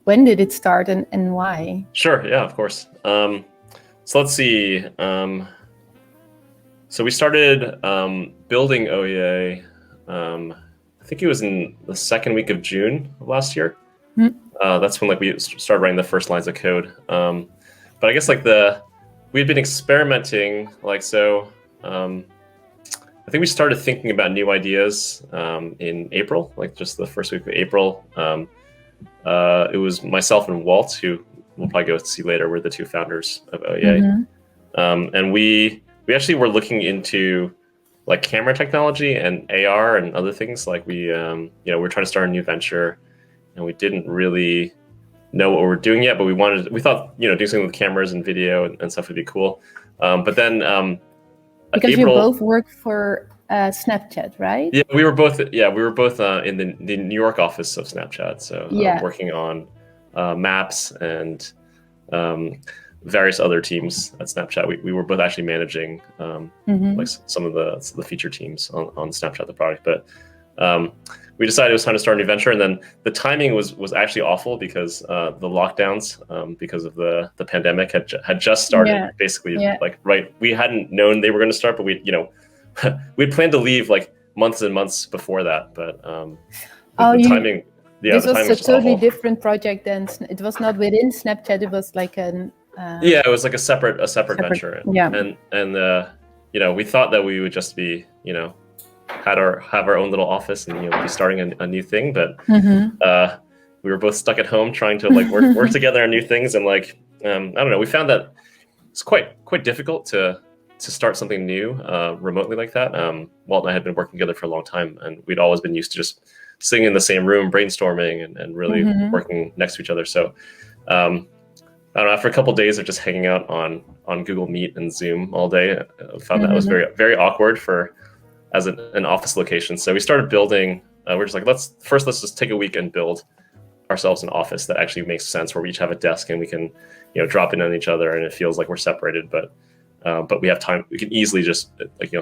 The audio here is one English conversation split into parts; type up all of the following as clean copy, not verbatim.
when did it start and why? Sure, yeah, of course. So let's see. So we started building Ohyay, I think it was in the second week of June of last year. That's when we started writing the first lines of code. But I guess we'd been experimenting, I think we started thinking about new ideas in April, just the first week of April. It was myself and Walt, who we'll probably go see later. We're the two founders of Ohyay. And we actually were looking into camera technology and AR and other things. We're trying to start a new venture, and we didn't really know what we were doing yet, but we thought doing something with cameras and video and stuff would be cool. But then because April, you both work for Snapchat, right? Yeah, we were both in the New York office of Snapchat. So working on maps and various other teams at Snapchat. We were both actually managing some of the feature teams on Snapchat, the product. But we decided it was time to start a new venture, and then the timing was actually awful because the lockdowns, because of the pandemic, had just started. Basically, right. We hadn't known they were going to start, but we'd planned to leave months and months before that. But the timing. Yeah, this was a totally different project than it was not within Snapchat. It was like an. It was like a separate venture. Yeah. And we thought that we would just be have our own little office and be starting a new thing, but we were both stuck at home trying to work together on new things, and I don't know, we found that it's quite difficult to start something new remotely like that. Walt and I had been working together for a long time, and we'd always been used to just sitting in the same room brainstorming and really working next to each other. So I don't know, after a couple of days of just hanging out on Google Meet and Zoom all day, I found that was very, very awkward as an office location. So we started building. We're just let's just take a week and build ourselves an office that actually makes sense, where we each have a desk and we can drop in on each other, and it feels like we're separated, but we have time. We can easily just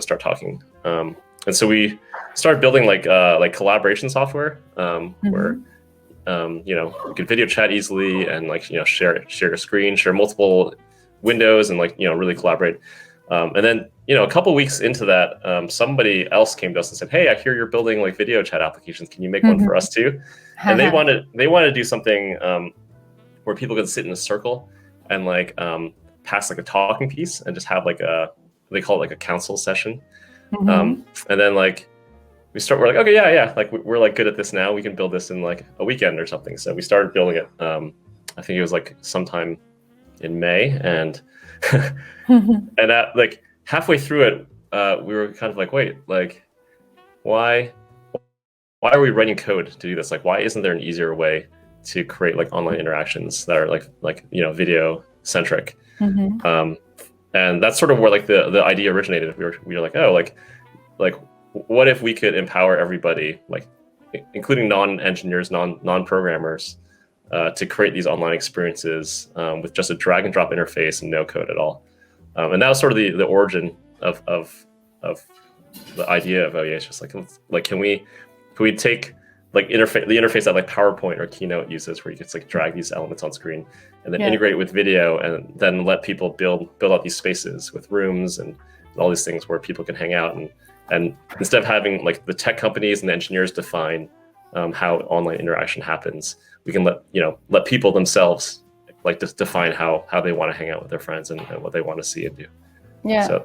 start talking. And so we started building collaboration software where we could video chat easily and share a screen, share multiple windows, and really collaborate. And then a couple weeks into that, somebody else came to us and said, "Hey, I hear you're building video chat applications. Can you make one for us too?" And they wanted to do something where people could sit in a circle and pass a talking piece and just have they call it a council session. And then we're okay, yeah, we're good at this now. We can build this in a weekend or something. So we started building it. I think it was sometime in May, and and at halfway through it, we were kind of wait, why are we writing code to do this? Why isn't there an easier way to create online interactions that are video centric? And that's sort of where the idea originated. We were what if we could empower everybody, including non-engineers, non-programmers, to create these online experiences with just a drag and drop interface and no code at all. And that was sort of the origin of the idea of Ohyay. It's just can we take the interface that PowerPoint or Keynote uses, where you can drag these elements on screen and then integrate it with video, and then let people build out these spaces with rooms and all these things where people can hang out, and instead of having the tech companies and the engineers define how online interaction happens, we can let people themselves just define how they want to hang out with their friends and what they want to see and do. Yeah. So